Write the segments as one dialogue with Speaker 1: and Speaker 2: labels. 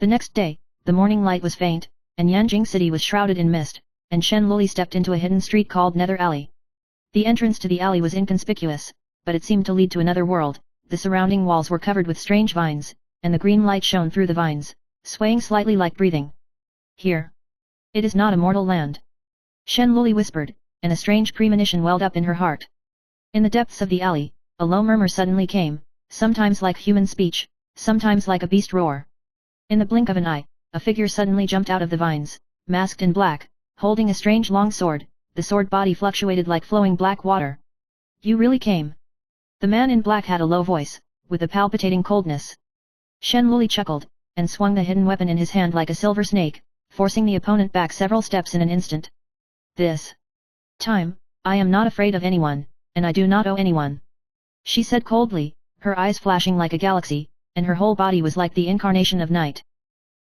Speaker 1: The next day, the morning light was faint, and Yanjing City was shrouded in mist, and Shen Luli stepped into a hidden street called Nether Alley. The entrance to the alley was inconspicuous, but it seemed to lead to another world. The surrounding walls were covered with strange vines, and the green light shone through the vines, swaying slightly like breathing. Here. It is not a mortal land. Shen Luli whispered, and a strange premonition welled up in her heart. In the depths of the alley, a low murmur suddenly came, sometimes like human speech, sometimes like a beast roar. In the blink of an eye, a figure suddenly jumped out of the vines, masked in black, holding a strange long sword. The sword body fluctuated like flowing black water. You really came. The man in black had a low voice, with a palpitating coldness. Shen Luli chuckled, and swung the hidden weapon in his hand like a silver snake, forcing the opponent back several steps in an instant. This time, I am not afraid of anyone, and I do not owe anyone. She said coldly, her eyes flashing like a galaxy, and her whole body was like the incarnation of night.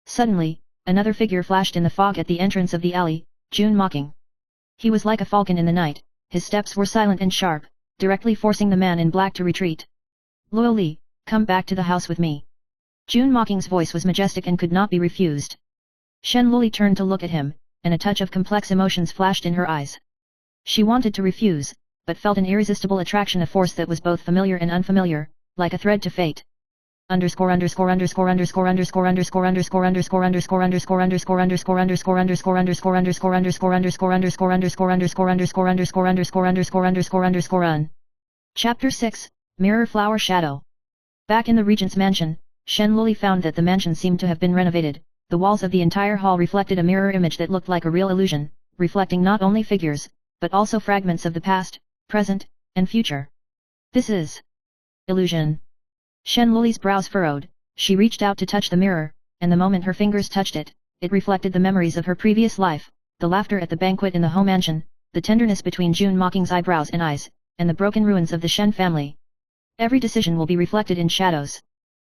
Speaker 1: Suddenly, another figure flashed in the fog at the entrance of the alley, June mocking. He was like a falcon in the night, his steps were silent and sharp, directly forcing the man in black to retreat. Luo Li, come back to the house with me. June Mocking's voice was majestic and could not be refused. Shen Luli turned to look at him, and a touch of complex emotions flashed in her eyes. She wanted to refuse, but felt an irresistible attraction, a force that was both familiar and unfamiliar, like a thread to fate. Chapter 6, Mirror Flower Shadow. Back in the regent's mansion, Shen Luli found that the mansion seemed to have been renovated. The walls of the entire hall reflected a mirror image that looked like a real illusion, reflecting not only figures, but also fragments of the past, present, and future. This is illusion. Shen Luli's brows furrowed. She reached out to touch the mirror, and the moment her fingers touched it, it reflected the memories of her previous life, the laughter at the banquet in the home mansion, the tenderness between June Mocking's eyebrows and eyes, and the broken ruins of the Shen family. Every decision will be reflected in shadows.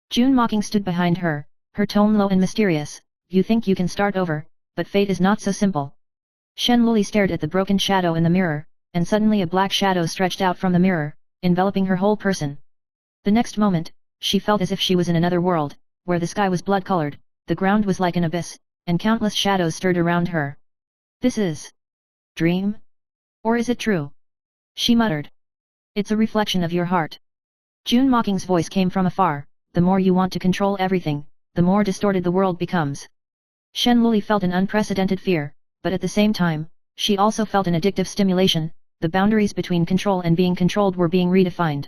Speaker 1: June Mocking stood behind her, her tone low and mysterious. You think you can start over, but fate is not so simple. Shen Luli stared at the broken shadow in the mirror, and suddenly a black shadow stretched out from the mirror, enveloping her whole person. The next moment, she felt as if she was in another world, where the sky was blood-colored, the ground was like an abyss, and countless shadows stirred around her. This is dream? Or is it true? She muttered. It's a reflection of your heart. June Mocking's voice came from afar. The more you want to control everything, the more distorted the world becomes. Shen Luli felt an unprecedented fear, but at the same time, she also felt an addictive stimulation. The boundaries between control and being controlled were being redefined.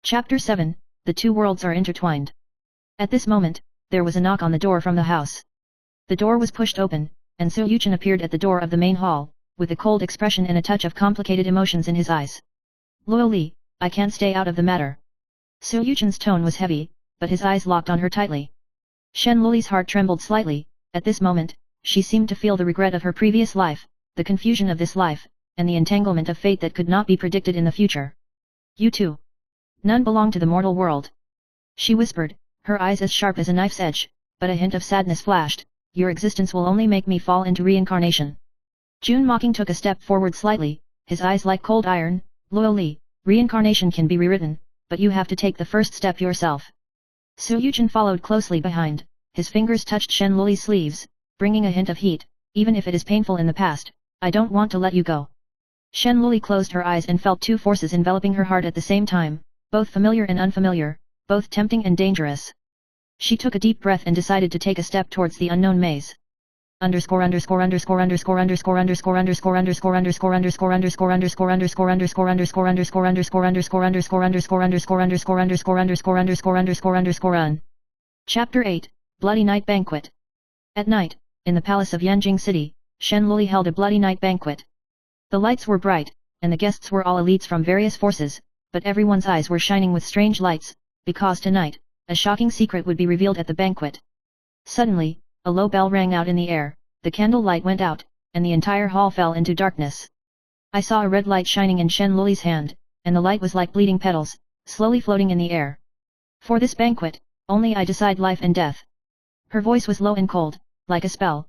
Speaker 1: Chapter 7, The Two Worlds Are Intertwined. At this moment, there was a knock on the door from the house. The door was pushed open, and Su Yuchen appeared at the door of the main hall, with a cold expression and a touch of complicated emotions in his eyes. Luo Li, I can't stay out of the matter. Su Yuchen's tone was heavy, but his eyes locked on her tightly. Shen Luli's heart trembled slightly. At this moment, she seemed to feel the regret of her previous life, the confusion of this life, and the entanglement of fate that could not be predicted in the future. You too. None belong to the mortal world. She whispered, her eyes as sharp as a knife's edge, but a hint of sadness flashed. Your existence will only make me fall into reincarnation. June Mocking took a step forward slightly, his eyes like cold iron. Luo Li, reincarnation can be rewritten, but you have to take the first step yourself. Su Yuchen followed closely behind, his fingers touched Shen Luli's sleeves, bringing a hint of heat. Even if it is painful in the past, I don't want to let you go. Shen Luli closed her eyes and felt two forces enveloping her heart at the same time, both familiar and unfamiliar, both tempting and dangerous. She took a deep breath and decided to take a step towards the unknown maze. Chapter 8, Bloody Night Banquet. At night, in the palace of Yanjing City, Shen Luli held a bloody night banquet. The lights were bright, and the guests were all elites from various forces, but everyone's eyes were shining with strange lights, because tonight, a shocking secret would be revealed at the banquet. Suddenly, a low bell rang out in the air, the candle light went out, and the entire hall fell into darkness. I saw a red light shining in Shen Luli's hand, and the light was like bleeding petals, slowly floating in the air. For this banquet, only I decide life and death. Her voice was low and cold, like a spell,